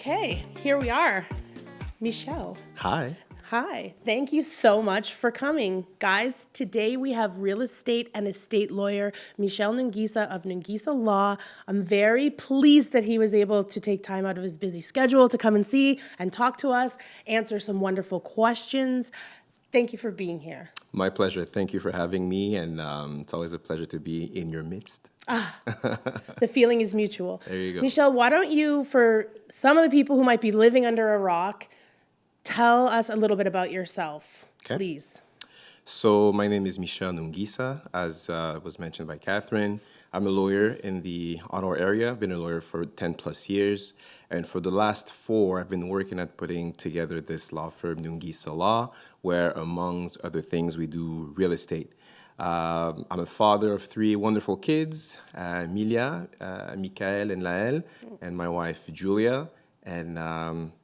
Okay, here we are. Michel. Hi. Hi. Thank you so much for coming. Guys, today we have real estate and estate lawyer Michel Nungisa of Nungisa Law. I'm very pleased that he was able to take time out of his busy schedule to come and see and talk to us, answer some wonderful questions. Thank you for being here. My pleasure. Thank you for having me, and it's always a pleasure to be in your midst. The feeling is mutual. There you go. Michel, why don't you, for some of the people who might be living under a rock, tell us a little bit about yourself, Okay. please. So my name is Michel Nungisa, as was mentioned by Catherine. I'm a lawyer in the Ottawa area. I've been a lawyer for 10 plus years. And for the last 4, I've been working at putting together this law firm, Nungisa Law, where amongst other things, we do real estate. I'm a father of 3 wonderful kids, Emilia, Michel, and Lael, and my wife, Julia. And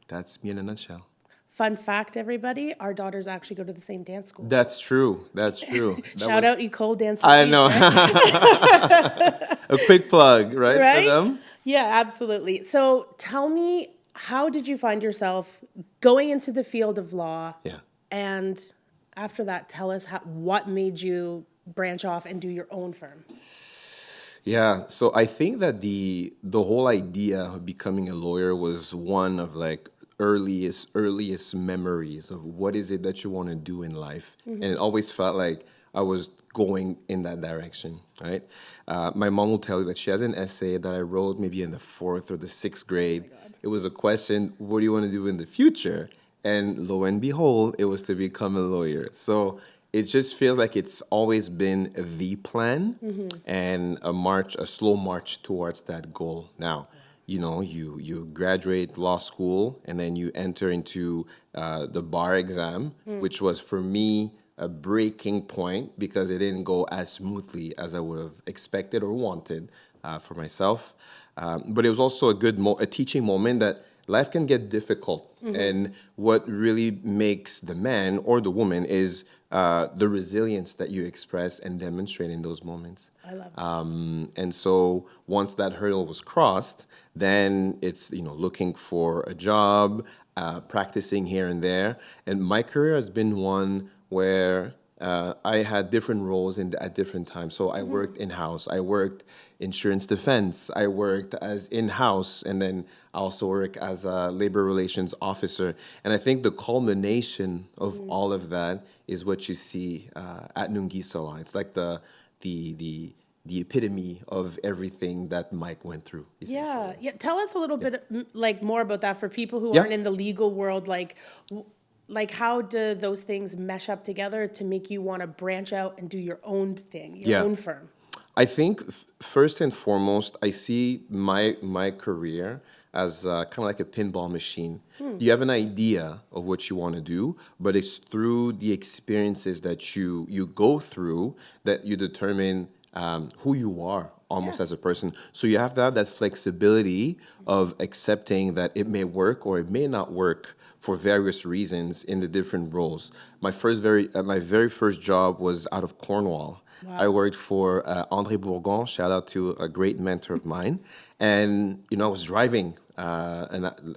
that's me in a nutshell. Fun fact, everybody, our daughters actually go to the same dance school. That's true. That's true. Shout out Ecole Dance. I Suisse, know. right? A quick plug, right, Right? for them? Yeah, absolutely. So tell me, how did you find yourself going into the field of law? Yeah. And after that, tell us what made you branch off and do your own firm. Yeah. So I think that the whole idea of becoming a lawyer was one of like earliest memories of what is it that you want to do in life, and it always felt like I was going in that direction, right? My mom will tell you that she has an essay that I wrote maybe in the 4th or the 6th grade. It was a question, what do you want to do in the future? And lo and behold, it was to become a lawyer. So it just feels like it's always been the plan and a slow march towards that goal. Now, you graduate law school and then you enter into the bar exam, which was for me a breaking point because it didn't go as smoothly as I would have expected or wanted for myself. But it was also a teaching moment that life can get difficult. And what really makes the man or the woman is the resilience that you express and demonstrate in those moments. I love it. And so once that hurdle was crossed, then it's looking for a job, practicing here and there. And my career has been one where I had different roles at different times. So I worked in-house, I worked insurance defense, I worked as in-house, and then I also work as a labor relations officer. And I think the culmination of all of that is what you see at Nungisa Law. It's like the epitome of everything that Mike went through. Yeah. Tell us a little bit more about that for people who Yeah. aren't in the legal world. Like how do those things mesh up together to make you want to branch out and do your own thing, your own firm? I think first and foremost, I see my career as kind of like a pinball machine. You have an idea of what you want to do, but it's through the experiences that you go through that you determine who you are almost as a person. So you have to have that flexibility of accepting that it may work or it may not work for various reasons in the different roles. My very first job was out of Cornwall. Wow. I worked for André Bourgon, shout out to a great mentor of mine. And, I was driving,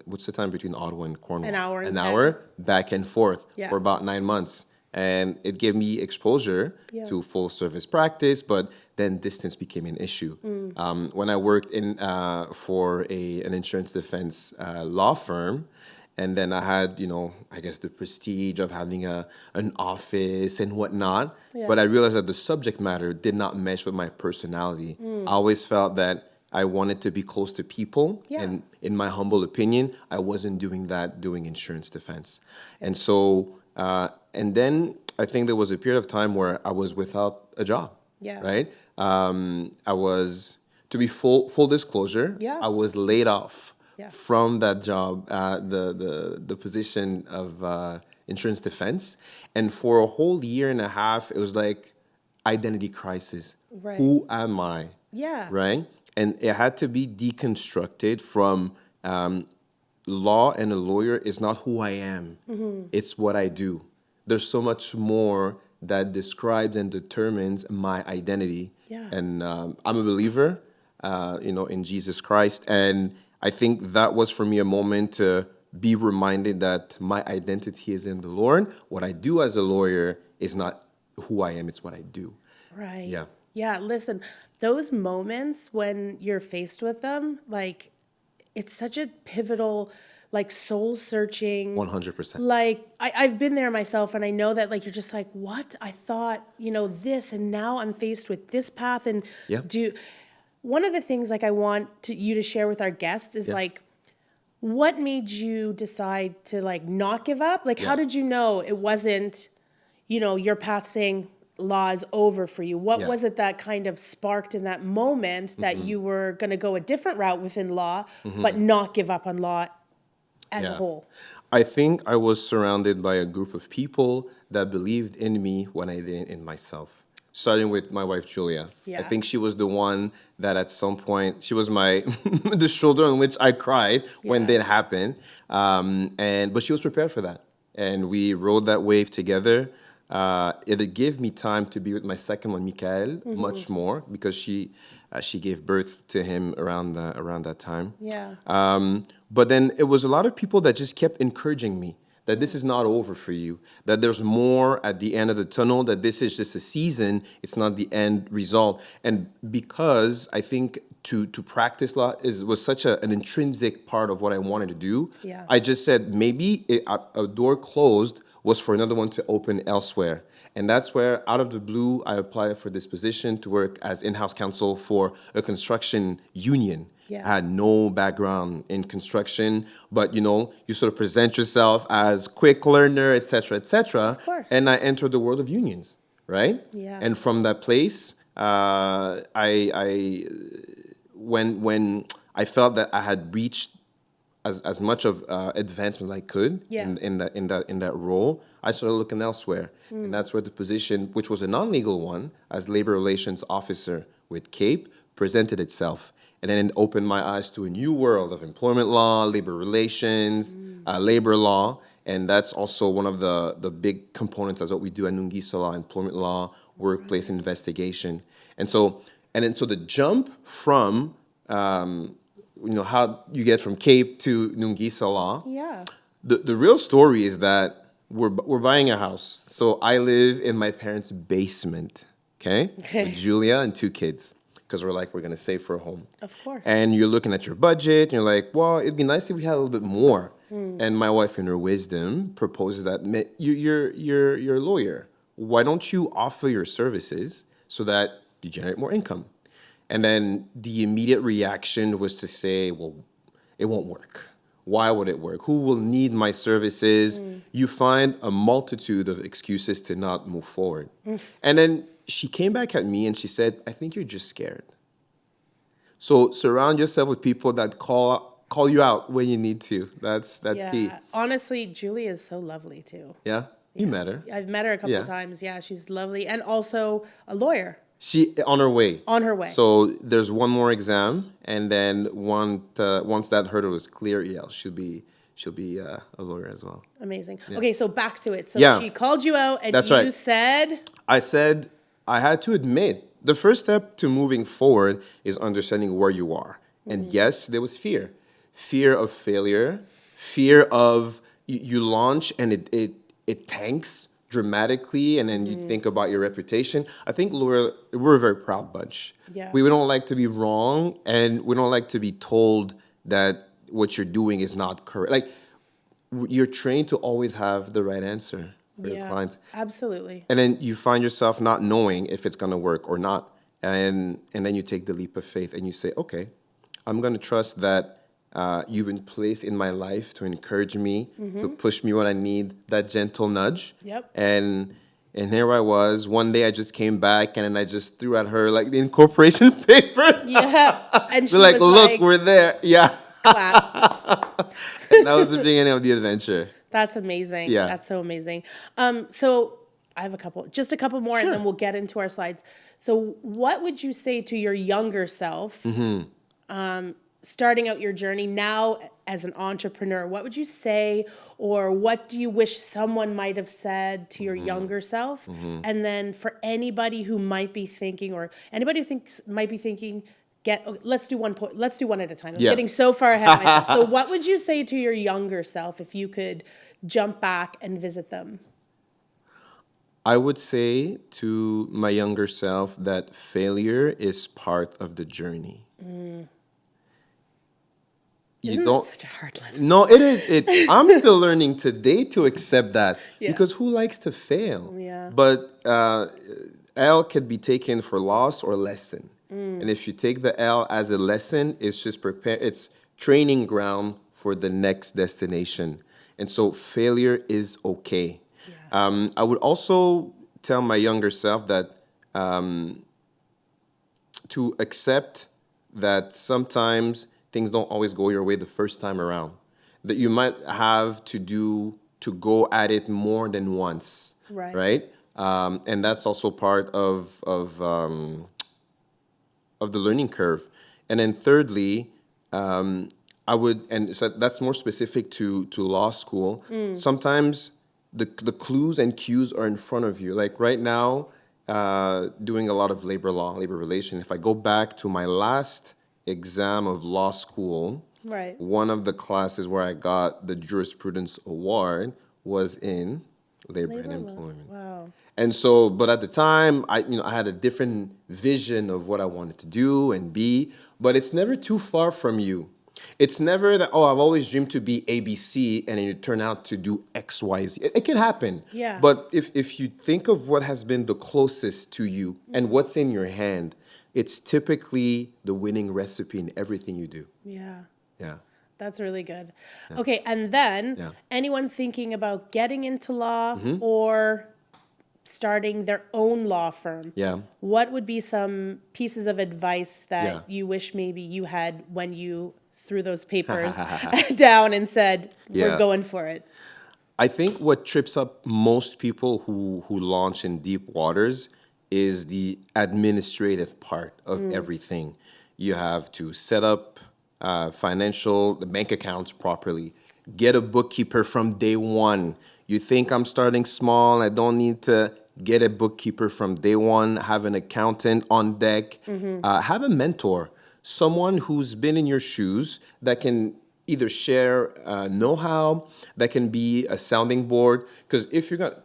what's the time between Ottawa and Cornwall? An hour and An 10. hour, back and forth Yeah. for about 9 months. And it gave me exposure to full service practice, but then distance became an issue. When I worked for an insurance defense law firm, and then I had, I guess the prestige of having an office and whatnot. Yeah. But I realized that the subject matter did not mesh with my personality. I always felt that I wanted to be close to people. Yeah. And in my humble opinion, I wasn't doing insurance defense. And so, and then I think there was a period of time where I was without a job. Yeah. Right? I was, to be full disclosure, Yeah. I was laid off Yeah. from that job, the position of insurance defense. And for a whole year and a half, it was like identity crisis. Right. Who am I? Yeah. Right? And it had to be deconstructed from law, and a lawyer is not who I am. It's what I do. There's so much more that describes and determines my identity. Yeah. And I'm a believer, in Jesus Christ. And I think that was for me a moment to be reminded that my identity is in the Lord. What I do as a lawyer is not who I am, it's what I do. Right. Yeah. Yeah, listen, those moments when you're faced with them, like it's such a pivotal, like soul searching. 100%. Like I've been there myself, and I know that like you're just like, what? I thought, this, and now I'm faced with this path. And Yeah. do one of the things like I want you to share with our guests is Yeah. like, what made you decide to like not give up? Like, how Yeah. did you know it wasn't, your path saying law is over for you? What Yeah. was it that kind of sparked in that moment that you were going to go a different route within law, but not give up on law as a Yeah. whole? I think I was surrounded by a group of people that believed in me when I didn't in myself. Starting with my wife Julia. I Yeah. think she was the one that at some point she was my the shoulder on which I cried when Yeah. that happened. But she was prepared for that. And we rode that wave together. It gave me time to be with my second one, Michel, much more because she gave birth to him around that time. Yeah. But then it was a lot of people that just kept encouraging me that this is not over for you, that there's more at the end of the tunnel, that this is just a season, it's not the end result. And because I think to practice law was such an intrinsic part of what I wanted to do, Yeah. I just said maybe a door closed was for another one to open elsewhere. And that's where, out of the blue, I applied for this position to work as in-house counsel for a construction union. Yeah. I had no background in construction, but you sort of present yourself as quick learner, et cetera, et cetera. Of course. And I entered the world of unions, right? Yeah. And from that place, when I felt that I had reached as much of advancement as I could Yeah. in that role, I started looking elsewhere, and that's where the position, which was a non-legal one, as labor relations officer with CAPE, presented itself, and then it opened my eyes to a new world of employment law, labor relations, labor law, and that's also one of the big components of what we do at Nungisa law, employment law, workplace investigation, so the jump from how you get from Cape to Nungisa law. Yeah. The real story is that we're buying a house. So I live in my parents' basement, okay? Okay. With Julia and 2 kids, because we're going to save for a home. Of course. And you're looking at your budget, and you're like, well, it'd be nice if we had a little bit more. And my wife, in her wisdom, proposes that you're a lawyer. Why don't you offer your services so that you generate more income? And then the immediate reaction was to say, well, it won't work. Why would it work? Who will need my services? You find a multitude of excuses to not move forward. And then she came back at me and she said, I think you're just scared. So surround yourself with people that call you out when you need to. That's key. Honestly, Julie is so lovely too. Yeah? You met her. I've met her a couple of times. Yeah, she's lovely. And also a lawyer. She on her way. On her way. So there's one more exam, and then once that hurdle is clear, she'll be a lawyer as well. Amazing. Okay, so back to it. So Yeah. she called you out, and That's you right. said, I said I had to admit the first step to moving forward is understanding where you are. And yes, there was fear of failure, fear of you launch and it tanks dramatically, and then you think about your reputation. I think we're a very proud bunch. Yeah. We don't like to be wrong, and we don't like to be told that what you're doing is not correct. Like, you're trained to always have the right answer for your clients. Absolutely. And then you find yourself not knowing if it's going to work or not. And then you take the leap of faith and you say, okay, I'm going to trust that you've been placed in my life to encourage me, to push me when I need that gentle nudge. Yep. And here I was. One day I just came back and then I just threw at her like the incorporation papers. Yeah. And she We're like, was look, like, we're there. Yeah. clap. And that was the beginning of the adventure. That's amazing. Yeah. That's so amazing. So I have just a couple more, and then we'll get into our slides. So what would you say to your younger self, starting out your journey now as an entrepreneur? What would you say, or what do you wish someone might have said to your younger self? And then for anybody who might be thinking, or anybody who might be thinking, let's do one point. Let's do one at a time. I'm Yeah. getting so far ahead of myself. So what would you say to your younger self if you could jump back and visit them? I would say to my younger self that failure is part of the journey. You Isn't that don't. such a hard lesson? No, it is. I'm still learning today to accept that Yeah. because who likes to fail? Yeah. But L can be taken for loss or lesson, and if you take the L as a lesson, it's just prepare. It's training ground for the next destination, and so failure is okay. I would also tell my younger self that to accept that sometimes things don't always go your way the first time around. That you might have to go at it more than once, Right. right? And that's also part of the learning curve. And then thirdly, I would, and so that's more specific to law school. Sometimes the clues and cues are in front of you. Like right now, doing a lot of labor law, labor relation. If I go back to my last exam of law school, Right. one of the classes where I got the jurisprudence award was in labor and Labor law. employment. Wow. And so, but at the time, I had a different vision of what I wanted to do and be, but it's never too far from you. It's never that, oh, I've always dreamed to be ABC and then you turn out to do X, Y, Z. It can happen. Yeah. But if you think of what has been the closest to you and what's in your hand, it's typically the winning recipe in everything you do. Yeah. Yeah. That's really good. Okay, and then Yeah. anyone thinking about getting into law or starting their own law firm, Yeah. what would be some pieces of advice that Yeah. you wish maybe you had when you threw those papers down and said, we're Yeah. going for it? I think what trips up most people who launch in deep waters is the administrative part of everything. You have to set up the bank accounts properly, get a bookkeeper from day one. You think I'm starting small, I don't need to get a bookkeeper from day one, have an accountant on deck, have a mentor, someone who's been in your shoes that can either share know-how, that can be a sounding board. Because if you're gonna,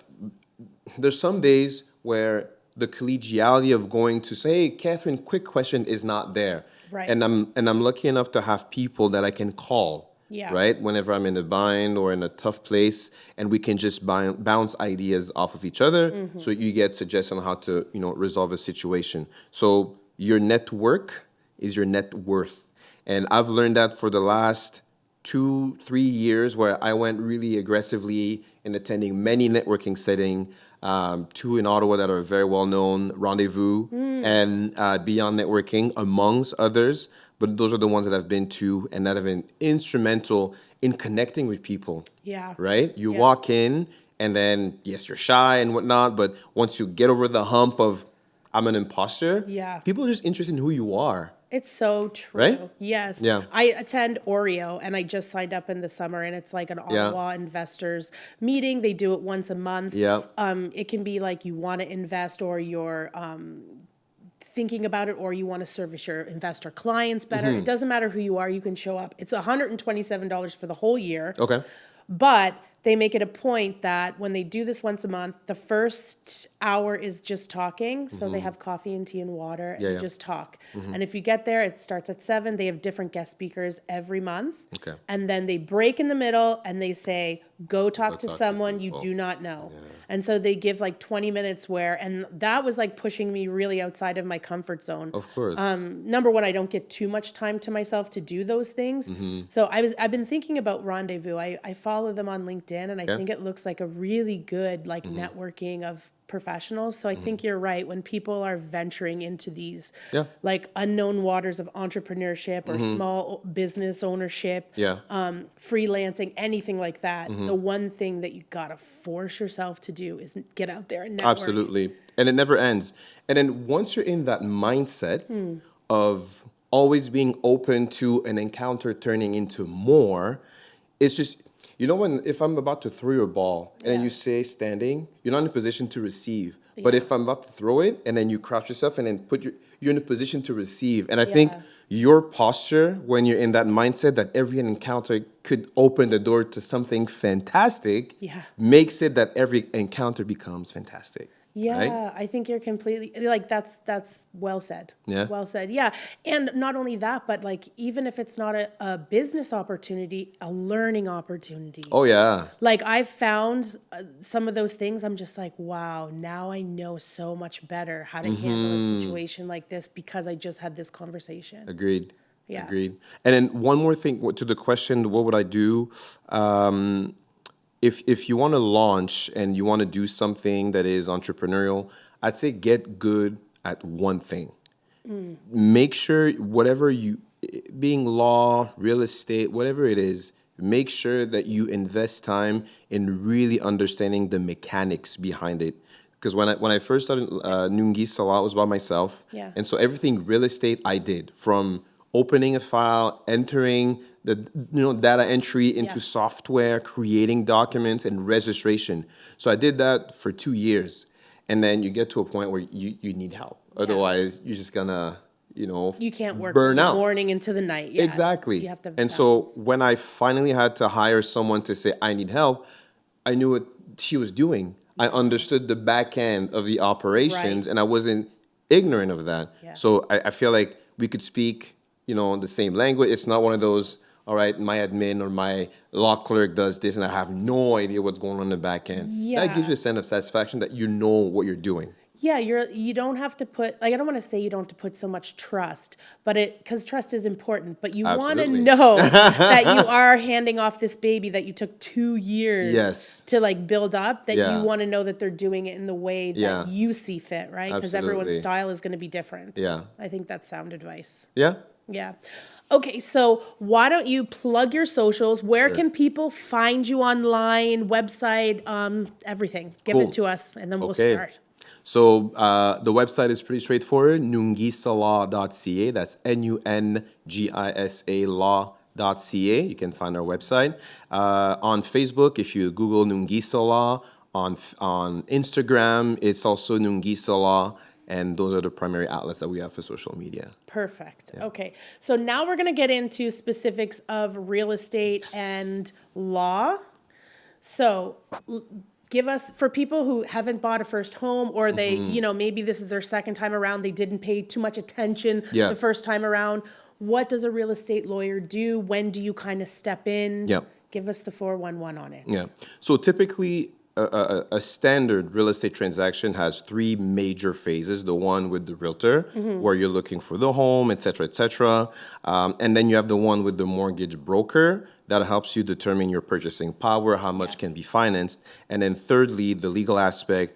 there's some days where the collegiality of going to say, hey, Catherine, quick question is not there. Right. And I'm lucky enough to have people that I can call, Yeah. right? Whenever I'm in a bind or in a tough place, and we can just bounce ideas off of each other. So you get suggestions on how to, resolve a situation. So your network is your net worth. And I've learned that for the last 2-3 years where I went really aggressively in attending many networking settings, two in Ottawa that are very well known, Rendezvous and Beyond Networking, amongst others. But those are the ones that I've been to and that have been instrumental in connecting with people. Yeah. Right? You Yeah. walk in and then, yes, you're shy and whatnot, but once you get over the hump of I'm an imposter, Yeah. people are just interested in who you are. It's so true. Right? Yes. Yeah. I attend Oreo and I just signed up in the summer and it's like an Yeah. Ottawa investors meeting. They do it once a month. Yeah. It can be like you want to invest or you're thinking about it or you want to service your investor clients better. It doesn't matter who you are, you can show up. It's $127 for the whole year. Okay. But they make it a point that when they do this once a month, the first hour is just talking. So they have coffee and tea and water and Yeah, yeah. just talk. And if you get there, it starts at 7. They have different guest speakers every month. Okay. And then they break in the middle and they say, go talk to talk to someone you people. do not know. And so they give like 20 minutes and that was like pushing me really outside of my comfort zone. Of course. Number one, I don't get too much time to myself to do those things. So I've been thinking about Rendezvous. I follow them on LinkedIn and I think it looks like a really good like networking of professionals. So I think you're right. When people are venturing into these Yeah. like unknown waters of entrepreneurship or small business ownership, Yeah. freelancing, anything like that, the one thing that you gotta force yourself to do is get out there and network. Absolutely. And it never ends. And then once you're in that mindset of always being open to an encounter turning into more, it's just, if I'm about to throw your ball and then Yeah. you say standing, you're not in a position to receive. But Yeah. if I'm about to throw it and then you crouch yourself and then you're in a position to receive. And I think Yeah. your posture when you're in that mindset that every encounter could open the door to something fantastic Yeah. makes it that every encounter becomes fantastic. Right? Yeah, I think you're completely like that's well said. Yeah. Well said. Yeah. And not only that, but like even if it's not a business opportunity, a learning opportunity. Oh yeah. Like I've found some of those things I'm just like, wow, now I know so much better how to handle a situation like this because I just had this conversation. Agreed. Yeah. Agreed. And then one more thing to the question, what would I do? If you want to launch and you want to do something that is entrepreneurial, I'd say get good at one thing. Make sure whatever you, being law, real estate, whatever it is, make sure that you invest time in really understanding the mechanics behind it. Because when I first started Nungisa Law, it was by myself. Yeah. And so everything real estate I did, from opening a file, entering the data entry into Yeah. software, creating documents, and registration. So I did that for 2 years. And then you get to a point where you need help. Otherwise, you're just gonna, You can't work from burn the out. morning into the night. Yeah. Exactly. You have to And so balance. when I finally had to hire someone to say, I need help, I knew what she was doing. I understood the back end of the operations Right. and I wasn't ignorant of that. Yeah. So I feel like we could speak, the same language. It's not one of those, all right, my admin or my law clerk does this and I have no idea what's going on in the back end. That gives Yeah. you a sense of satisfaction that you know what you're doing. Yeah, you don't have to put like I don't want to say you don't have to put so much trust, but because trust is important, but you want to Absolutely. know that you are handing off this baby that you took 2 years Yes. to like build up, that Yeah. you want to know that they're doing it in the way that Yeah. you see fit, right? Because everyone's Absolutely. style is going to be different. Yeah. I think that's sound advice. Yeah. Yeah. Okay, so why don't you plug your socials? Where Sure. can people find you online, website, everything? Give Cool. it to us and then we'll Okay. start. So the website is pretty straightforward, nungisalaw.ca. That's Nungisa law.ca. You can find our website. On Facebook, if you Google Nungisa Law. On Instagram, it's also Nungisa Law. And those are the primary outlets that we have for social media. Perfect. Okay. So now we're going to get into specifics of real estate and law. So give us, for people who haven't bought a first home or they, maybe this is their second time around, they didn't pay too much attention Yeah. the first time around. What does a real estate lawyer do? When do you kind of step in? Yeah. Give us the 411 on it. Yeah. So typically, a standard real estate transaction has three major phases. The one with the realtor, where you're looking for the home, et cetera, et cetera. And then you have the one with the mortgage broker that helps you determine your purchasing power, how much can be financed. And then thirdly, the legal aspect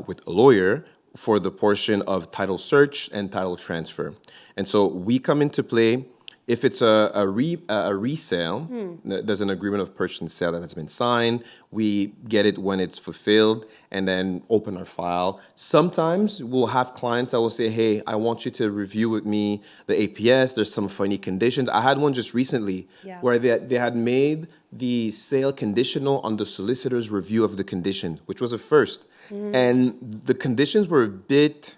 with a lawyer for the portion of title search and title transfer. And so we come into play. If it's a resale, there's an agreement of purchase and sale that has been signed. We get it when it's fulfilled and then open our file. Sometimes we'll have clients that will say, hey, I want you to review with me the APS. There's some funny conditions. I had one just recently where they had made the sale conditional on the solicitor's review of the conditions, which was a first. And the conditions were a bit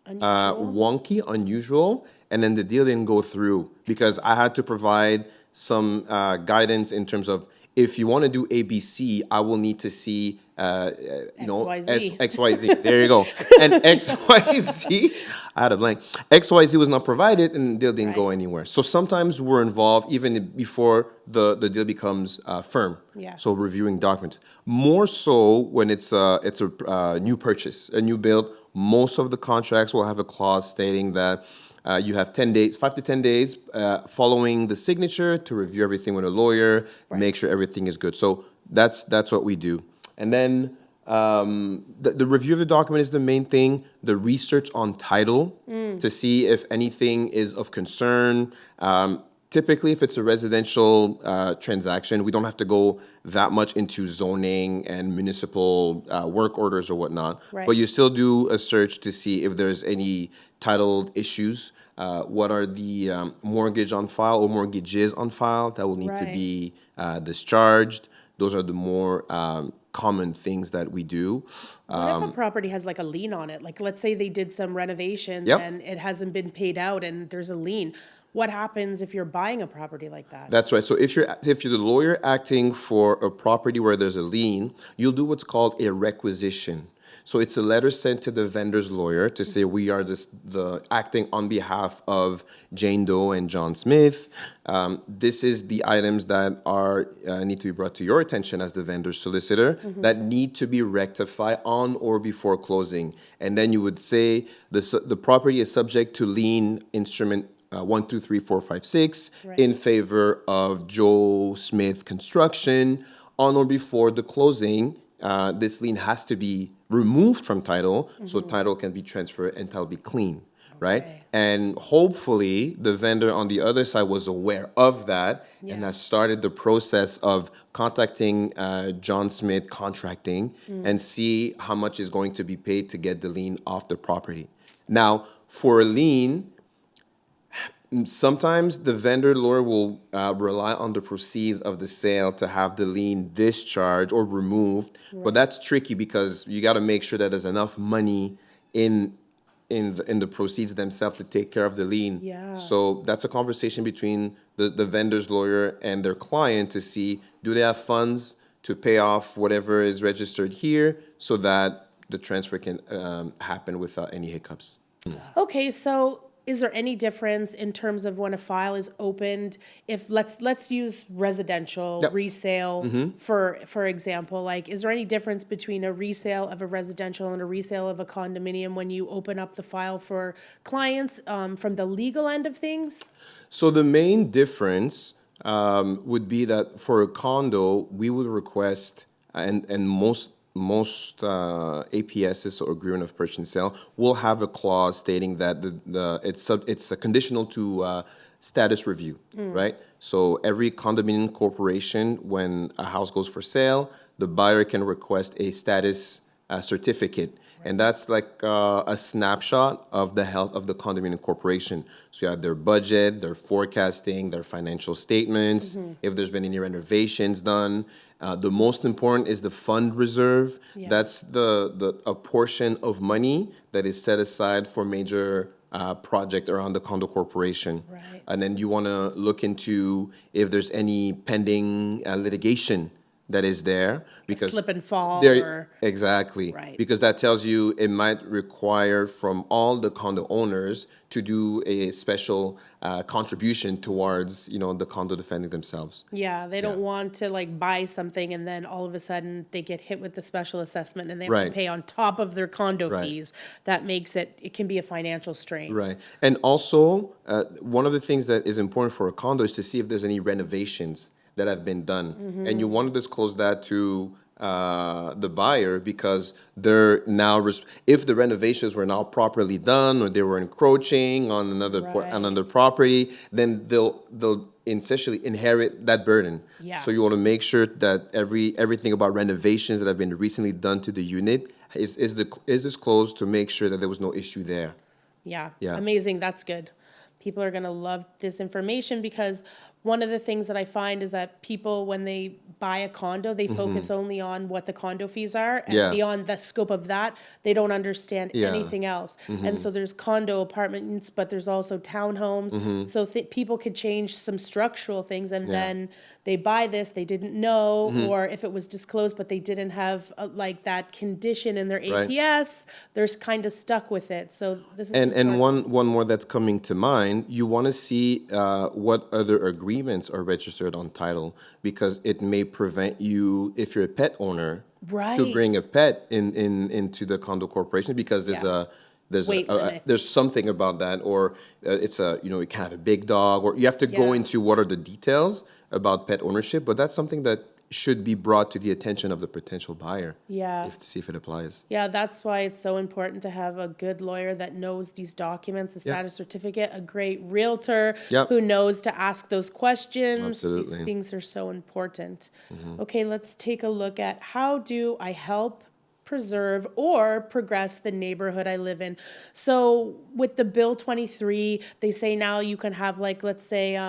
wonky, unusual, and then the deal didn't go through because I had to provide some guidance in terms of if you want to do ABC, I will need to see XYZ. XYZ. There you go. And XYZ, I had a blank. XYZ was not provided, and the deal didn't go anywhere. So sometimes we're involved even before the deal becomes firm. Yeah. So reviewing documents. More so when it's a new purchase, a new build. Most of the contracts will have a clause stating that you have 10 days, 5 to 10 days following the signature to review everything with a lawyer, make sure everything is good. So that's what we do. And then the review of the document is the main thing. The research on title to see if anything is of concern. Typically, if it's a residential transaction, we don't have to go that much into zoning and municipal work orders or whatnot. Right. But you still do a search to see if there's any titled issues. What are the mortgage on file or mortgages on file that will need to be discharged? Those are the more common things that we do. What if a property has like a lien on it? Like, let's say they did some renovations Yep. and it hasn't been paid out and there's a lien. What happens if you're buying a property like that? That's right. So if you're the lawyer acting for a property where there's a lien, you'll do what's called a requisition. So it's a letter sent to the vendor's lawyer to say we are the acting on behalf of Jane Doe and John Smith. This is the items that are need to be brought to your attention as the vendor's solicitor that need to be rectified on or before closing. And then you would say the property is subject to lien instrument 1, 2, 3, 4, 5, 6 Right. in favor of Joe Smith Construction. On or before the closing, this lien has to be removed from title so title can be transferred and title be clean, right? Okay. And hopefully the vendor on the other side was aware of that and has started the process of contacting John Smith Contracting and see how much is going to be paid to get the lien off the property. Now, for a lien, sometimes the vendor lawyer will rely on the proceeds of the sale to have the lien discharged or removed, but that's tricky because you got to make sure that there's enough money in the proceeds themselves to take care of the lien. Yeah. So that's a conversation between the vendor's lawyer and their client to see, do they have funds to pay off whatever is registered here so that the transfer can happen without any hiccups. Okay, so is there any difference in terms of when a file is opened? If let's use residential Yep. resale for example, like is there any difference between a resale of a residential and a resale of a condominium when you open up the file for clients from the legal end of things? So the main difference would be that for a condo, we would request, and most APSs or agreement of purchase and sale will have a clause stating that it's a conditional to status review, right? So every condominium corporation, when a house goes for sale, the buyer can request a status certificate. And that's like a snapshot of the health of the condominium corporation. So you have their budget, their forecasting, their financial statements, if there's been any renovations done. The most important is the fund reserve. Yeah. That's a portion of money that is set aside for major project around the condo corporation. Right. And then you want to look into if there's any pending litigation that is there because Slip and fall there, or exactly, Right. because that tells you it might require from all the condo owners to do a special contribution towards the condo defending themselves. yeah, they don't want to like buy something and then all of a sudden they get hit with the special assessment and they have to Right. pay on top of their condo Right. fees. That makes it can be a financial strain. Right. And also, one of the things that is important for a condo is to see if there's any renovations that have been done. And you want to disclose that to the buyer because they're now, if the renovations were now properly done or they were encroaching on another Right. on another property, then they'll essentially inherit that burden. Yeah. So you want to make sure that everything about renovations that have been recently done to the unit is disclosed to make sure that there was no issue there. Yeah. Yeah. Amazing. That's good. People are going to love this information because one of the things that I find is that people, when they buy a condo, they focus only on what the condo fees are. And Yeah. beyond the scope of that, they don't understand Yeah. anything else. And so there's condo apartments, but there's also townhomes. So people could change some structural things and then they buy this, they didn't know, or if it was disclosed, but they didn't have like that condition in their Right. APS, they're kind of stuck with it. So this is And important. one more that's coming to mind, you want to see what other agreements are registered on title because it may prevent you, if you're a pet owner, to Right. bring a pet into the condo corporation because there's Yeah. Weight limit. there's something about that, or it's you can have a big dog, or you have to go Yeah. into what are the details about pet ownership, but that's something that should be brought to the attention of the potential buyer. Yeah. To see if it applies. Yeah, that's why it's so important to have a good lawyer that knows these documents, the Yep. status certificate, a great realtor Yep. who knows to ask those questions. Absolutely. These things are so important. Okay, let's take a look at how do I help preserve or progress the neighborhood I live in. So with the Bill 23, they say now you can have like, let's say,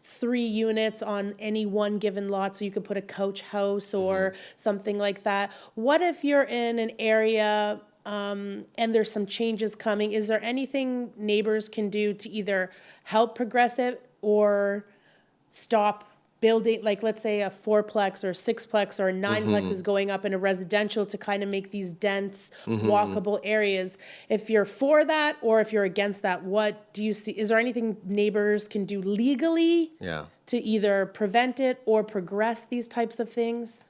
3 units on any one given lot, so you could put a coach house or something like that. What if you're in an area and there's some changes coming? Is there anything neighbors can do to either help progress it or stop building, like let's say a fourplex or a sixplex or a nineplex is going up in a residential to kind of make these dense, walkable areas? If you're for that or if you're against that, what do you see? Is there anything neighbors can do legally Yeah. to either prevent it or progress these types of things?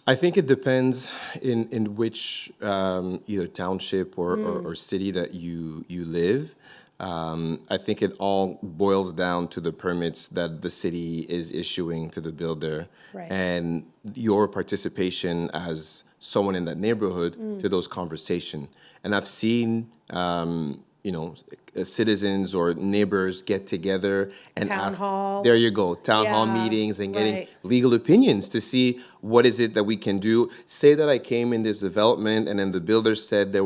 I think it depends in which either township or city that you live. I think it all boils down to the permits that the city is issuing to the builder Right. and your participation as someone in that neighborhood to those conversations. And I've seen, citizens or neighbors get together and Town ask. hall. There you go, town hall Yeah, meetings and getting right. legal opinions to see what is it that we can do. Say that I came in this development and then the builder said there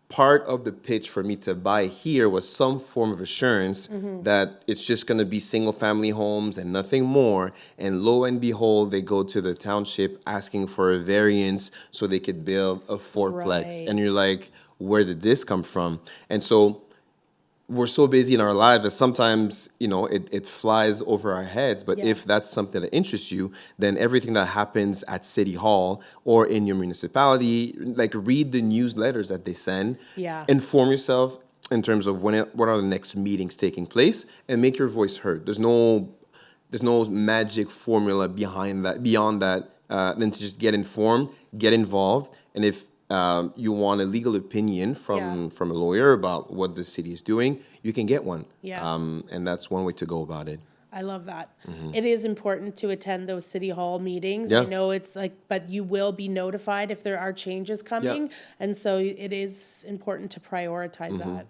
part of the pitch for me to buy here was some form of assurance that it's just going to be single family homes and nothing more. And lo and behold, they go to the township asking for a variance so they could build a fourplex. Right. And you're like, where did this come from? And so we're so busy in our lives that sometimes, it flies over our heads. But Yeah. if that's something that interests you, then everything that happens at City Hall or in your municipality, like read the newsletters that they send. Yeah. Inform yourself in terms of what are the next meetings taking place and make your voice heard. There's no magic formula beyond that, than to just get informed, get involved. And if you want a legal opinion from a lawyer about what the city is doing, you can get one. Yeah. And that's one way to go about it. I love that. It is important to attend those city hall meetings. Yeah. I know it's like, but you will be notified if there are changes coming. And so it is important to prioritize that.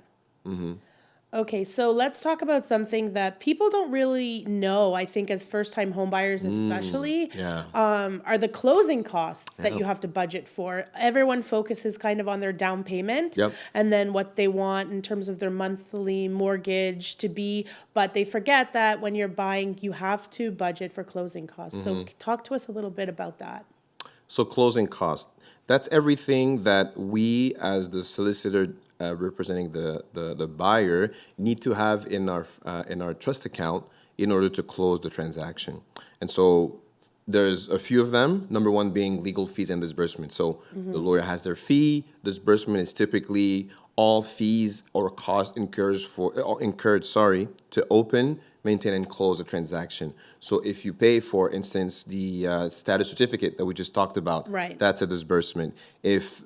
Okay, so let's talk about something that people don't really know, I think, as first-time homebuyers especially, yeah. are the closing costs that you have to budget for. Everyone focuses kind of on their down payment Yep. and then what they want in terms of their monthly mortgage to be, but they forget that when you're buying, you have to budget for closing costs. So talk to us a little bit about that. So closing cost. That's everything that we, as the solicitor representing the buyer, need to have in our trust account in order to close the transaction. And so there's a few of them. Number one being legal fees and disbursement. So the lawyer has their fee. Disbursement is typically all fees or costs incurred to open, maintain, and close a transaction. So if you pay, for instance, the status certificate that we just talked about, Right. that's a disbursement. If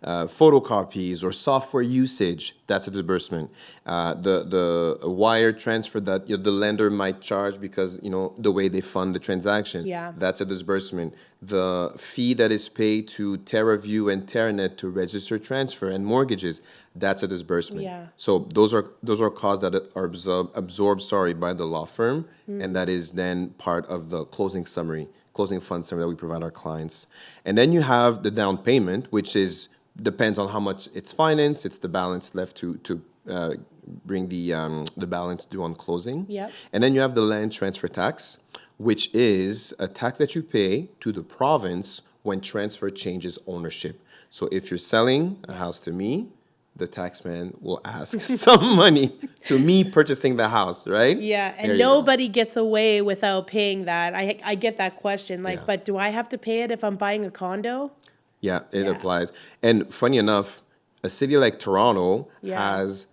photocopies or software usage, that's a disbursement. The wire transfer that the lender might charge because the way they fund the transaction, Yeah. that's a disbursement. The fee that is paid to TerraView and TerraNet to register transfer and mortgages, that's a disbursement. Yeah. So those are costs that are absorbed by the law firm, and that is then part of the closing fund summary that we provide our clients. And then you have the down payment, which depends on how much it's financed. It's the balance left to bring the balance due on closing. Yep. And then you have the land transfer tax, which is a tax that you pay to the province when transfer changes ownership. So if you're selling a house to me, the taxman will ask some money to me purchasing the house, right? Yeah, There and you go. nobody gets away without paying that. I get that question, like, Yeah. but do I have to pay it if I'm buying a condo? Yeah, it Yeah. applies. And funny enough, a city like Toronto Yeah. has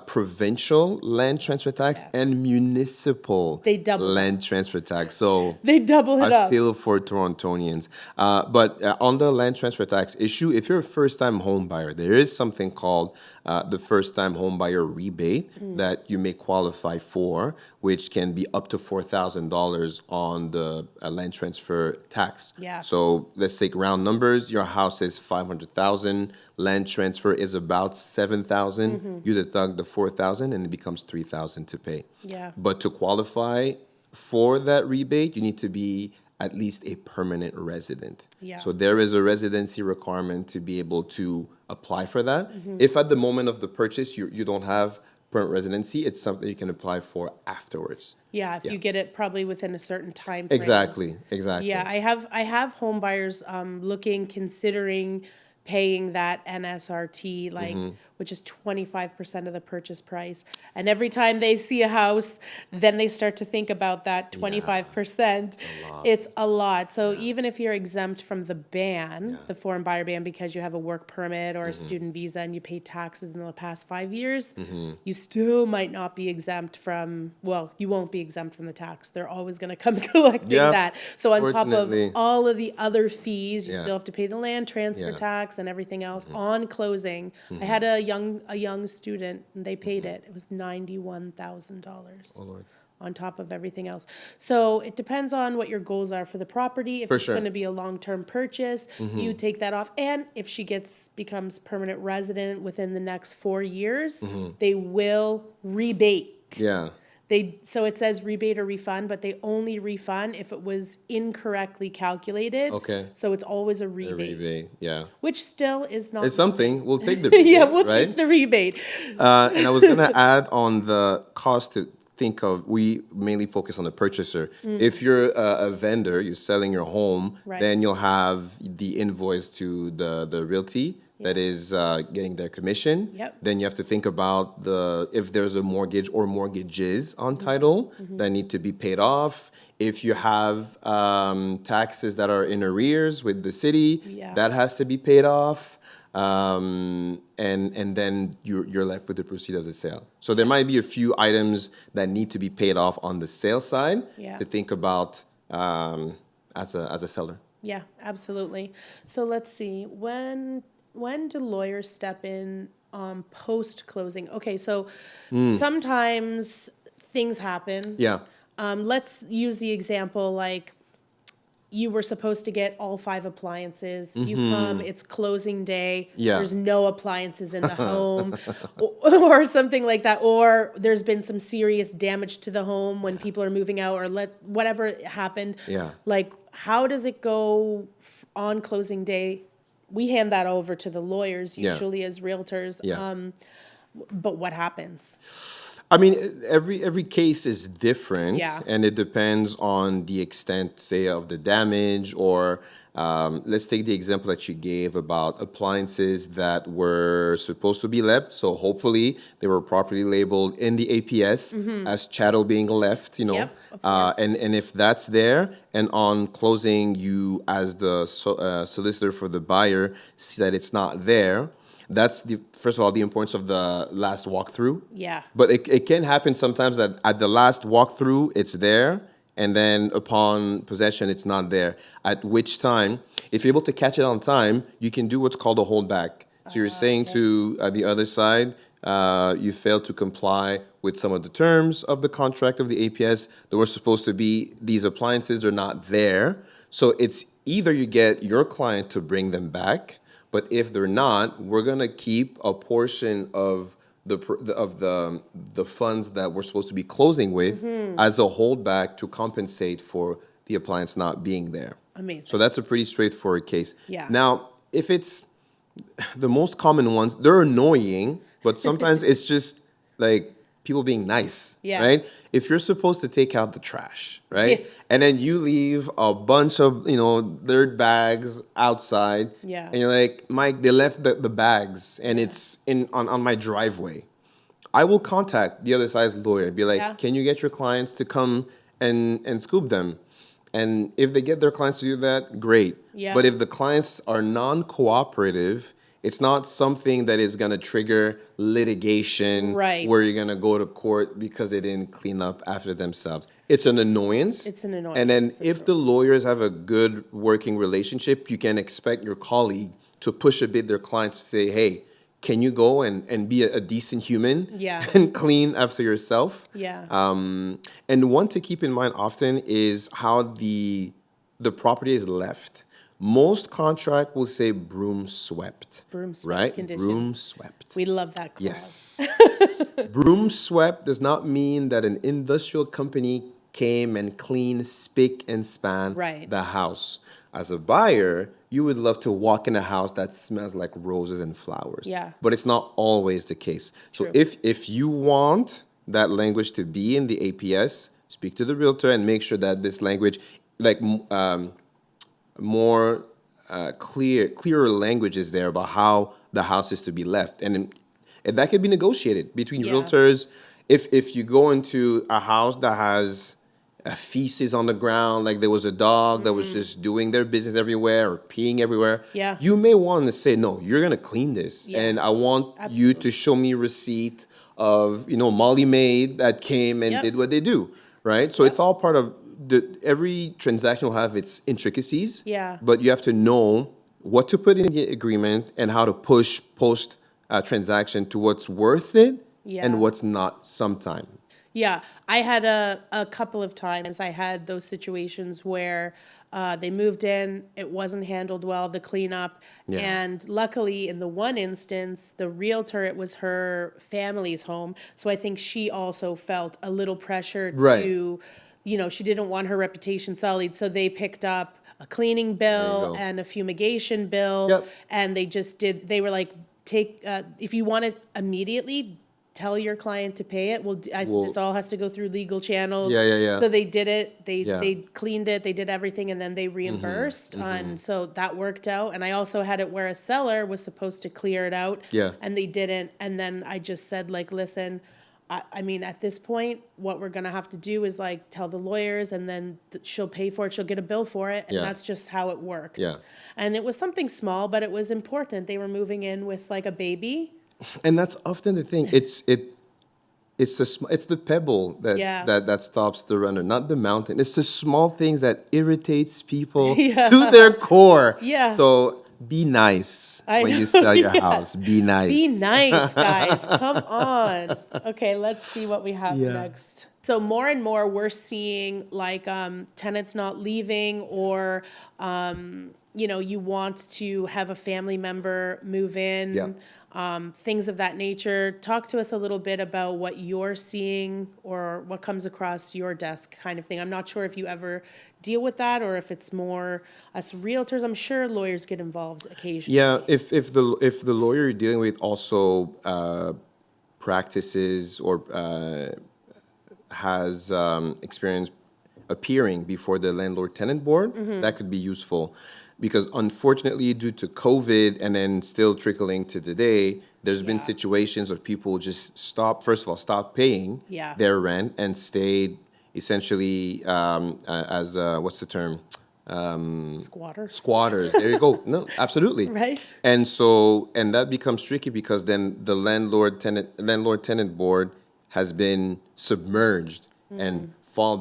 provincial land transfer tax and municipal They double land transfer tax. So They double it I up. feel for Torontonians. But on the land transfer tax issue, if you're a first-time home buyer, there is something called the first-time home buyer rebate that you may qualify for, which can be up to $4,000 on the land transfer tax. Yeah. So let's take round numbers. Your house is $500,000. Land transfer is about $7,000. You deduct the $4,000, and it becomes $3,000 to pay. Yeah. But to qualify for that rebate, you need to be at least a permanent resident. Yeah. So there is a residency requirement to be able to apply for that. If at the moment of the purchase you don't have permanent residency, it's something you can apply for afterwards. Yeah, if Yeah. you get it probably within a certain time frame. Exactly. Yeah, I have home buyers considering paying that NSRT, like, which is 25% of the purchase price. And every time they see a house, then they start to think about that 25%. It's a lot. So even if you're exempt from the ban, the foreign buyer ban, because you have a work permit or a student visa and you pay taxes in the past 5 years, you still might not be exempt from, well, you won't be exempt from the tax. They're always going to come collecting Yep. that. So on top of Fortunately. all of the other fees, you Yeah. still have to pay the land transfer Yeah. tax and everything else on closing. I had a young student, and they paid it. It was $91,000 Lord. on top of everything else. So it depends on what your goals are for the property. If For it's sure. going to be a long-term purchase, you take that off. And if she becomes permanent resident within the next 4 years, they will rebate. Yeah. So it says rebate or refund, but they only refund if it was incorrectly calculated. Okay. So it's always a A rebate, rebate. Yeah. which still is not. It's something. We'll take the rebate, Yeah, we'll right? take the rebate. And I was going to add on the cost to think of, we mainly focus on the purchaser. If you're a vendor, you're selling your home, Right. then you'll have the invoice to the realty that is getting their commission. Yep. Then you have to think about if there's a mortgage or mortgages on title that need to be paid off. If you have taxes that are in arrears with the city, Yeah. that has to be paid off. And then you're left with the proceeds of the sale. So there might be a few items that need to be paid off on the sale side Yeah. to think about as a seller. Yeah, absolutely. So let's see. When do lawyers step in post closing? Okay, so sometimes things happen. Yeah. Let's use the example like you were supposed to get all 5 appliances. You come, it's closing day. Yeah. There's no appliances in the home or something like that. Or there's been some serious damage to the home when people are moving out or whatever happened. Yeah. Like, how does it go on closing day? We hand that over to the lawyers Yeah. usually as realtors. Yeah. But what happens? I mean, every case is different, Yeah. and it depends on the extent, say, of the damage. Or let's take the example that you gave about appliances that were supposed to be left. So hopefully they were properly labeled in the APS as chattel being left. Yep, of course. And if that's there, and on closing, you as the solicitor for the buyer see that it's not there. That's first of all, the importance of the last walkthrough. Yeah. But it can happen sometimes that at the last walkthrough, it's there, and then upon possession, it's not there. At which time, if you're able to catch it on time, you can do what's called a holdback. So you're saying to the other side, you failed to comply with some of the terms of the contract of the APS. There were supposed to be these appliances, they're not there. So it's either you get your client to bring them back, but if they're not, we're gonna keep a portion of the funds that we're supposed to be closing with as a holdback to compensate for the appliance not being there. Amazing. So that's a pretty straightforward case. Yeah. Now, if it's the most common ones, they're annoying, but sometimes it's just like people being nice, Yeah. right? If you're supposed to take out the trash, right? Yeah. And then you leave a bunch of, dirt bags outside. Yeah. And you're like, Mike, they left the bags and it's on my driveway. I will contact the other side's lawyer, be like, Yeah. can you get your clients to come and scoop them? And if they get their clients to do that, great. Yeah. But if the clients are non-cooperative, it's not something that is going to trigger litigation Right. where you're going to go to court because they didn't clean up after themselves. It's an annoyance. It's an annoyance, And then for if sure. the lawyers have a good working relationship, you can expect your colleague to push a bit their client to say, hey, can you go and be a decent human Yeah. and clean after yourself? Yeah. And one to keep in mind often is how the property is left. Most contract will say broom swept. Broom swept right? condition. Broom swept. We love that clause. Yes. Broom swept does not mean that an industrial company came and cleaned spick and span Right. the house. As a buyer, you would love to walk in a house that smells like roses and flowers. Yeah. But it's not always the case. So True. if you want that language to be in the APS, speak to the realtor and make sure that this language, like more clearer language is there about how the house is to be left, and that can be negotiated between Yeah. realtors. If you go into a house that has a feces on the ground, like there was a dog that was just doing their business everywhere or peeing everywhere, Yeah. you may want to say, no, you're gonna clean this, Yeah. and I want you Absolutely. to show me receipt of Molly Maid that came and Yep. did what they do, right? So Yep. it's all part of every transaction will have its intricacies, Yeah. but you have to know what to put in the agreement and how to push post transaction to what's worth it Yeah. and what's not sometime. Yeah, I had a couple of times. I had those situations where they moved in, it wasn't handled well, the cleanup. Yeah. And luckily, in the one instance, the realtor, it was her family's home. So I think she also felt a little pressure Right. to, she didn't want her reputation sullied. So they picked up a cleaning There you bill go. and a fumigation bill. Yep. And they were like, if you want it immediately, tell your client to pay it. This all has to go through legal channels. Yeah. So they did it. They Yeah. they cleaned it. They did everything, and then they reimbursed. And so that worked out. And I also had it where a seller was supposed to clear it out. Yeah. And they didn't. And then I just said, like, listen, I mean, at this point, what we're gonna have to do is like tell the lawyers, and then she'll pay for it. She'll get a bill for it, and Yeah. that's just how it worked. Yeah. And it was something small, but it was important. They were moving in with like a baby. And that's often the thing. It's the pebble that Yeah. that stops the runner, not the mountain. It's the small things that irritates people Yeah. to their core. Yeah. So be nice I when know, you sell your yes. house. Be nice. Be nice, guys. Come on. Okay, let's see what we have Yeah. next. So more and more we're seeing like tenants not leaving, or you want to have a family member move in. Yeah. Things of that nature. Talk to us a little bit about what you're seeing or what comes across your desk, kind of thing. I'm not sure if you ever deal with that, or if it's more us realtors. I'm sure lawyers get involved occasionally. Yeah, if the lawyer you're dealing with also practices or has experience appearing before the landlord-tenant board, that could be useful. Because unfortunately, due to COVID and then still trickling to today, there's been Yeah. situations of people just stop paying Yeah. their rent and stayed essentially as what's the term? Squatters. Squatters. There you go. No, absolutely. Right. And that becomes tricky because then the landlord tenant board has been submerged and fell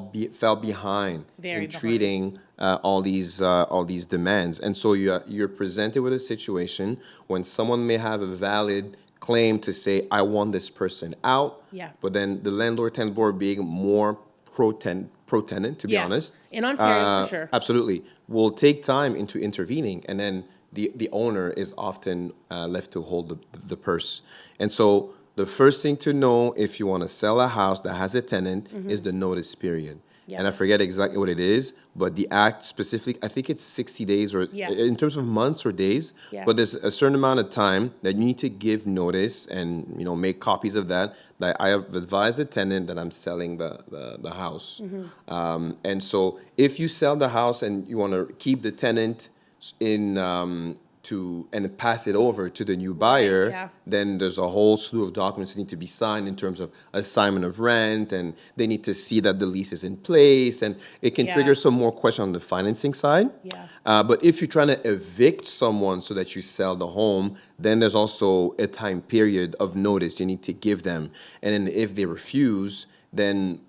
behind Very in behind. treating all these demands. And so you're presented with a situation when someone may have a valid claim to say, I want this person out. Yeah. But then the landlord tenant board being more pro tenant, to be Yeah. honest. In Ontario, for sure. Absolutely. Will take time into intervening, and then the owner is often left to hold the purse. And so the first thing to know if you want to sell a house that has a tenant is the notice period. Yeah. And I forget exactly what it is, but the act specific, I think it's 60 days or Yeah. in terms of months or days, Yeah. but there's a certain amount of time that you need to give notice and make copies of that I have advised the tenant that I'm selling the house. And so if you sell the house and you want to keep the tenant in and pass it over to the new buyer, yeah. then there's a whole slew of documents that need to be signed in terms of assignment of rent, and they need to see that the lease is in place, and it can Yeah. trigger some more question on the financing side. Yeah. But if you're trying to evict someone so that you sell the home, then there's also a time period of notice you need to give them. And then if they refuse, then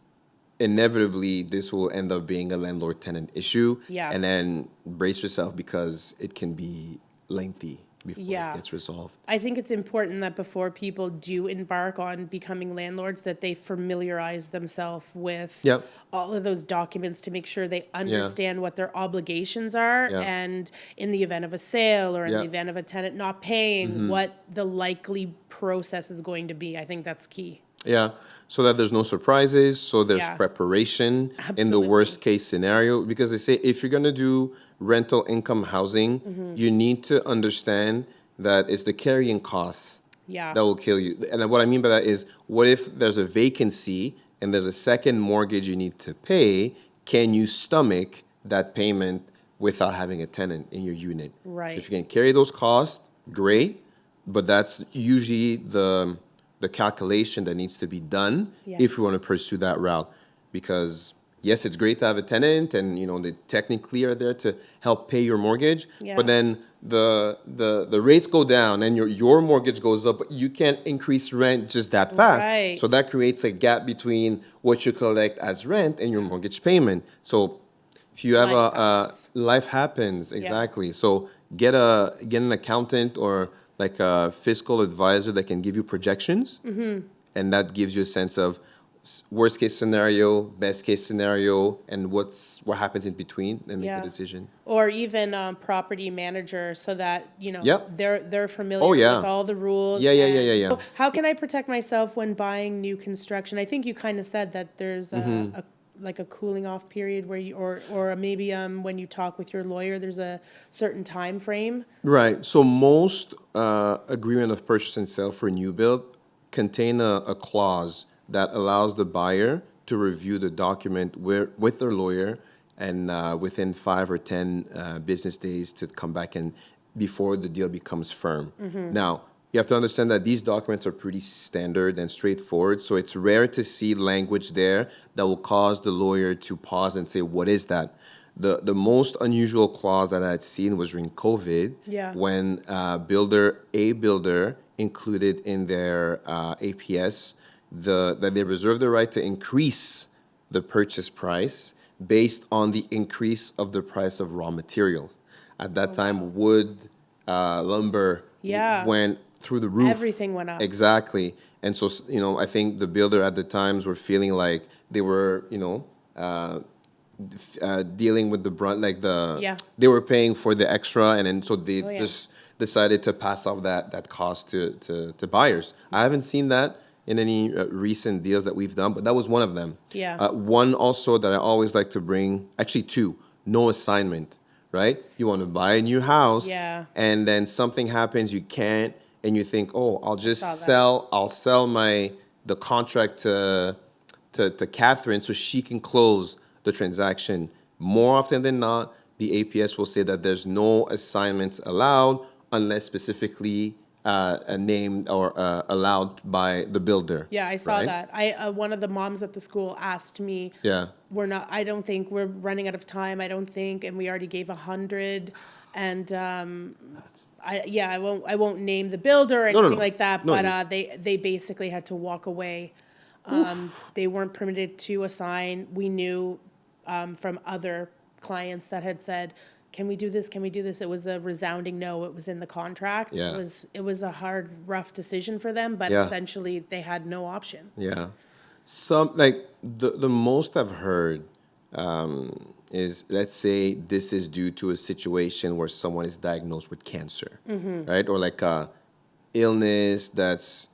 inevitably this will end up being a landlord-tenant issue. Yeah. And then brace yourself because it can be lengthy before Yeah. it gets resolved. I think it's important that before people do embark on becoming landlords, that they familiarize themselves with Yep. all of those documents to make sure they understand what their obligations are. Yeah. And in the event of a sale or in Yeah. the event of a tenant not paying, what the likely process is going to be. I think that's key. Yeah, so that there's no surprises, so there's Yeah, preparation in the worst absolutely. case scenario. Because they say if you're gonna do rental income housing, you need to understand that it's the carrying costs Yeah, that will kill you. And what I mean by that is, what if there's a vacancy and there's a second mortgage you need to pay? Can you stomach that payment without having a tenant in your unit? So right. if you can carry those costs, great. But that's usually the calculation that needs to be done Yeah, if you want to pursue that route. Because yes, it's great to have a tenant, and they technically are there to help pay your mortgage. But yeah, then the rates go down and your mortgage goes up, but you can't increase rent just that fast. right. So that creates a gap between what you collect as rent and your mortgage payment. So if you have Life happens. life happens, Yeah, exactly. So get an accountant or like a fiscal advisor that can give you projections, and that gives you a sense of worst case scenario, best case scenario, and what happens in between, and make the yeah. decision. Or even property manager, so that Yep. they're Oh familiar with yeah. all the rules. Yeah, yeah, yeah, yeah, And yeah. so how can I protect myself when buying new construction? I think you kind of said that there's a like a cooling off period where you or maybe when you talk with your lawyer, there's a certain time frame. Right. So most agreement of purchase and sale for new build contain a clause that allows the buyer to review the document with their lawyer, and within 5 or 10 business days to come back and before the deal becomes firm. Now, you have to understand that these documents are pretty standard and straightforward, so it's rare to see language there that will cause the lawyer to pause and say, "What is that?" The most unusual clause that I had seen was during COVID, Yeah. when a builder included in their APS that they reserve the right to increase the purchase price based on the increase of the price of raw materials. At that Oh wow. time, wood, lumber Yeah. went through the roof. Everything went up. Exactly. And so, I think the builder at the times were feeling like they were, dealing with the brunt, like Yeah. they were paying for the extra, and then so they Oh yeah. just decided to pass off that cost to buyers. I haven't seen that in any recent deals that we've done, but that was one of them. Yeah. One also that I always like to bring, actually two, no assignment, right? You want to buy a new house, Yeah. and then something happens, you can't, and you think, oh, Saw that. I'll sell the contract to Catherine so she can close the transaction. More often than not, the APS will say that there's no assignments allowed unless specifically named or allowed by the builder. Yeah, I saw Right? that. I one of the moms at the school asked me, Yeah. "We're not. I don't think we're running out of time. I don't think, and we already gave 100." And I won't name the builder or No, no, anything no. like that. No, But you. they basically had to walk away. They weren't permitted to assign. We knew from other clients that had said, "Can we do this? Can we do this?" It was a resounding no. It was in the contract. Yeah. It was a hard, rough decision for them, but Yeah. essentially they had no option. Yeah. Some like the most I've heard is, let's say this is due to a situation where someone is diagnosed with cancer, right? Or like a illness that's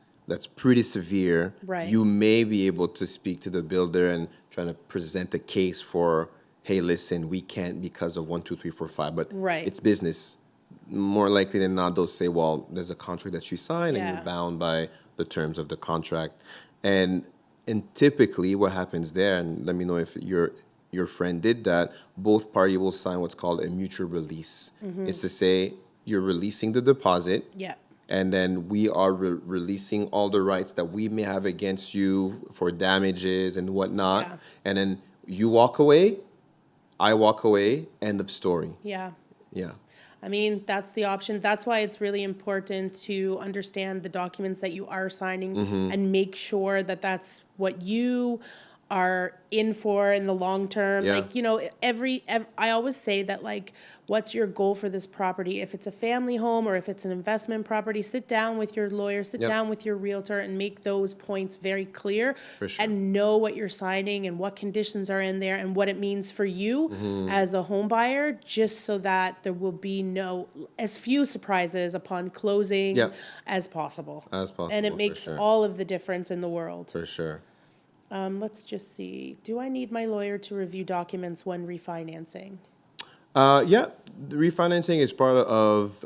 pretty severe. Right. You may be able to speak to the builder and try to present a case for, hey, listen, we can't because of 1, 2, 3, 4, 5, but Right. it's business. More likely than not, they'll say, well, there's a contract that you sign and you're Yeah. bound by the terms of the contract. And typically what happens there, and let me know if your friend did that, both parties will sign what's called a mutual release. It's to say you're releasing the deposit, Yeah. and then we are releasing all the rights that we may have against you for damages and whatnot. Yeah. And then you walk away, I walk away, end of story. Yeah. Yeah. I mean, that's the option. That's why it's really important to understand the documents that you are signing and make sure that that's what you are in for in the long term. Yeah. Like, you know, I always say that, like, what's your goal for this property? If it's a family home or if it's an investment property, sit down with your lawyer, sit Yep. down with your realtor and make those points very clear. For sure. And know what you're signing and what conditions are in there and what it means for you as a home buyer, just so that there will be as few surprises upon closing Yep. as possible. As possible, And it for makes sure. all of the difference in the world. For sure. Let's just see. Do I need my lawyer to review documents when refinancing? Yeah, the refinancing is part of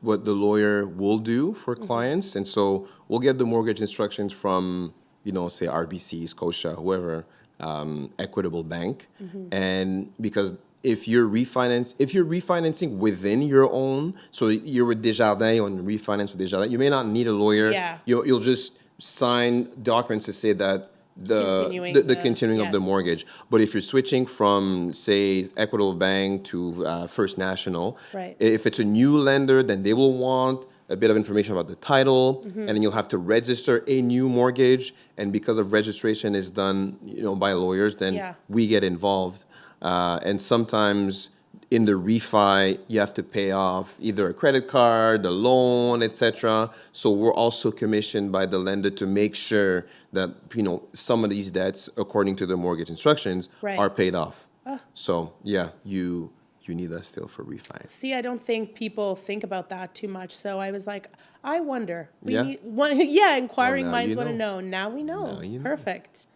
what the lawyer will do for clients. And so we'll get the mortgage instructions from, say RBC, Scotia, whoever, Equitable Bank. And because if you're refinancing within your own, so you're with Desjardins, you want to refinance with Desjardins, you may not need a lawyer. Yeah. You'll just sign documents to say that Continuing the continuing of the yes. mortgage. But if you're switching from, say, Equitable Bank to First National, Right. if it's a new lender, then they will want a bit of information about the title, and then you'll have to register a new mortgage. And because of registration is done, by lawyers, then Yeah. we get involved. And sometimes in the refi, you have to pay off either a credit card, a loan, etc. So we're also commissioned by the lender to make sure that some of these debts, according to the mortgage instructions, Right. are paid off. So yeah, you need us still for refi. See, I don't think people think about that too much. So I was like, I wonder. We Yeah? need one. Yeah, inquiring now minds you want to know. know. Now we know. Now you know. Perfect.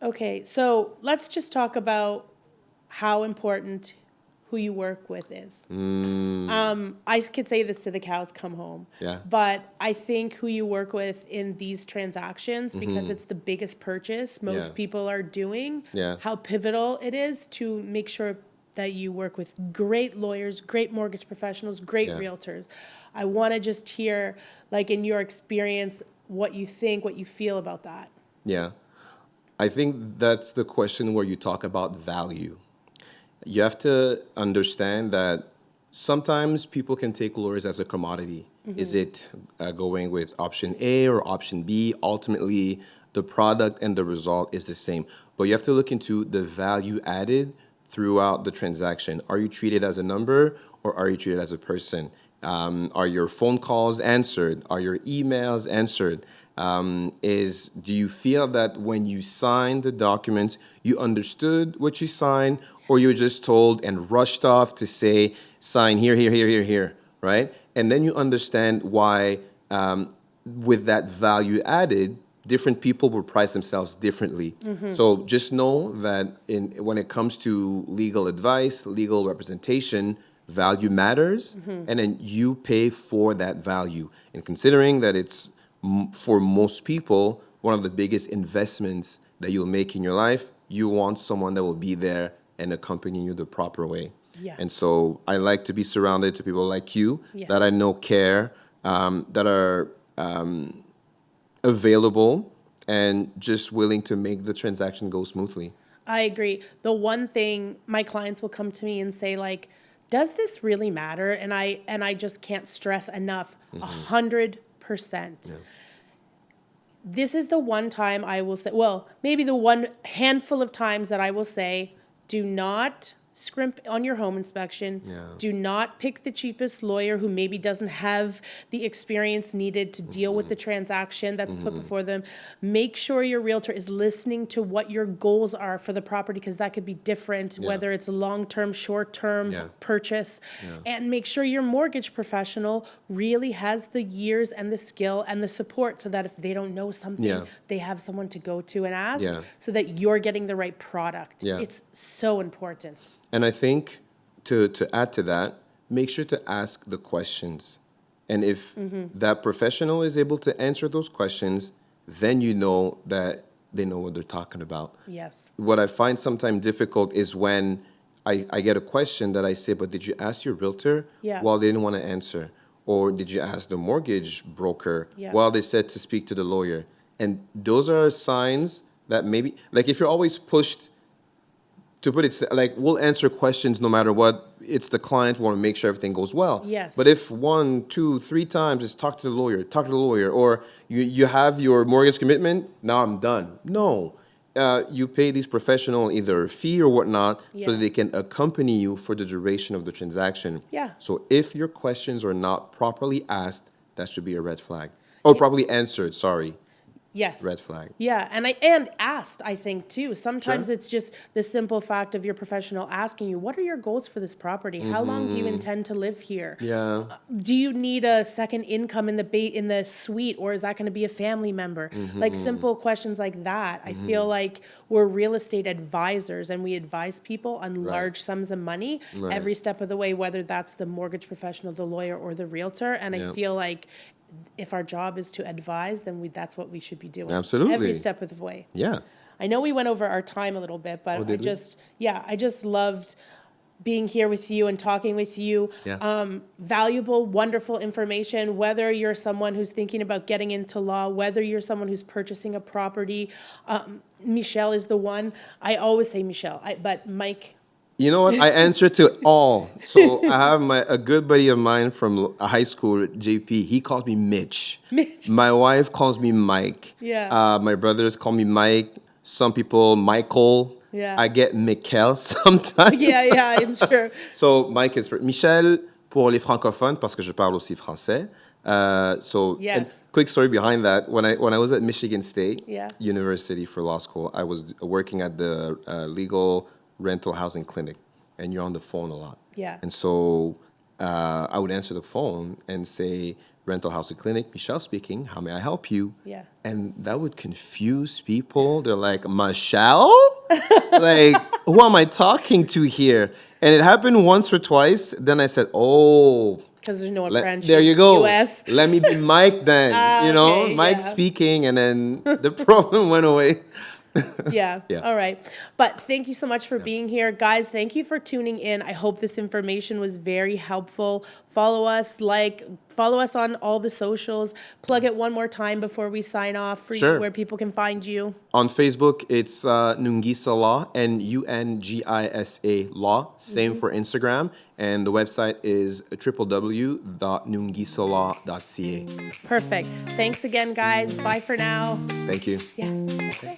Okay, so let's just talk about how important who you work with is. I could say this to the cows come home. Yeah. But I think who you work with in these transactions, because it's the biggest purchase most Yeah. people are doing, Yeah. how pivotal it is to make sure that you work with great lawyers, great mortgage professionals, great Yeah. realtors. I want to just hear, like, in your experience, what you think, what you feel about that. Yeah. I think that's the question where you talk about value. You have to understand that sometimes people can take lawyers as a commodity. Is it going with option A or option B? Ultimately, the product and the result is the same. But you have to look into the value added throughout the transaction. Are you treated as a number or are you treated as a person? Are your phone calls answered? Are your emails answered? Do you feel that when you signed the document, you understood what you signed, or you were just told and rushed off to say, sign here, here, here, here, here, right? And then you understand why, with that value added, different people will price themselves differently. So just know that when it comes to legal advice, legal representation, value matters, and then you pay for that value. And considering that it's for most people one of the biggest investments that you'll make in your life, you want someone that will be there and accompany you the proper way. Yeah. And so I like to be surrounded to people like you Yes. that I know care, that are available and just willing to make the transaction go smoothly. I agree. The one thing my clients will come to me and say, like, does this really matter? And I just can't stress enough, 100%. This is the one time I will say, well, maybe the one handful of times that I will say, do not scrimp on your home inspection. Yeah. Do not pick the cheapest lawyer who maybe doesn't have the experience needed to deal with the transaction that's put before them. Make sure your realtor is listening to what your goals are for the property, because that could be different, whether it's a long-term, short-term purchase. And make sure your mortgage professional really has the years and the skill and the support, so that if they don't know something, they have someone to go to and ask, so that you're getting the right product. It's so important. And I think to add to that, make sure to ask the questions. And if that professional is able to answer those questions, then you know that they know what they're talking about. Yes. What I find sometimes difficult is when I get a question that I say, but did you ask your realtor? Yeah. Well, they didn't want to answer. Or did you ask the mortgage broker? Yeah. Well, they said to speak to the lawyer. And those are signs that maybe, like if you're always pushed to put it like, we'll answer questions no matter what. It's the client, we want to make sure everything goes well. Yes. But if 1, 2, 3 times is talk to the lawyer, or you have your mortgage commitment, now I'm done. No. You pay these professional either a fee or whatnot so Yeah. that they can accompany you for the duration of the transaction. Yeah. So if your questions are not properly asked, that should be a red flag. Or properly answered, sorry. Yes. Red flag. Yeah, and asked, I think too. Sometimes Sure. it's just the simple fact of your professional asking you, "What are your goals for this property? How long do you intend to live here? Yeah. Do you need a second income in the suite, or is that going to be a family member?" Like simple questions like that. I feel like we're real estate advisors, and we advise people on large sums of money every step of the way, whether that's the mortgage professional, the lawyer, or the realtor. And I feel like if our job is to advise, then that's what we should be doing. Absolutely. Every step of the way. Yeah. I know we went over our time a little bit, but did we? I just loved being here with you and talking with you. Yeah. Valuable, wonderful information, whether you're someone who's thinking about getting into law, whether you're someone who's purchasing a property. Michel is the one. I always say Michel, but Mike. You know what? I answer to all. So I have a good buddy of mine from high school, JP. He calls me Mitch. Mitch. My wife calls me Mike. Yeah. My brothers call me Mike. Some people, Michael. Yeah. I get Michel sometimes. Yeah, I'm sure. So Mike is Michel pour les francophones parce que je parle aussi français. Yes. And quick story behind that. When I was at Michigan State Yeah. University for law school, I was working at the legal rental housing clinic, and you're on the phone a lot. Yeah. And so I would answer the phone and say, rental housing clinic, Michel speaking, how may I help you? Yeah. And that would confuse people. They're like, Michel? Like, who am I talking to here? And it happened once or twice. Then I said, oh, Because there's no French. there you go. US. Let me be Mike then. Okay, Mike yeah. speaking, and then the problem went away. Yeah. Yeah. All right. But thank you so much for being here. Guys, thank you for tuning in. I hope this information was very helpful. Follow us on all the socials. Plug it one more time before we sign off for Sure. you, where people can find you. On Facebook, it's Nungisa Law, Nungisa Law. Same for Instagram. And the website is www.nungisalaw.ca. Perfect. Thanks again, guys. Bye for now. Thank you. Yeah. Okay.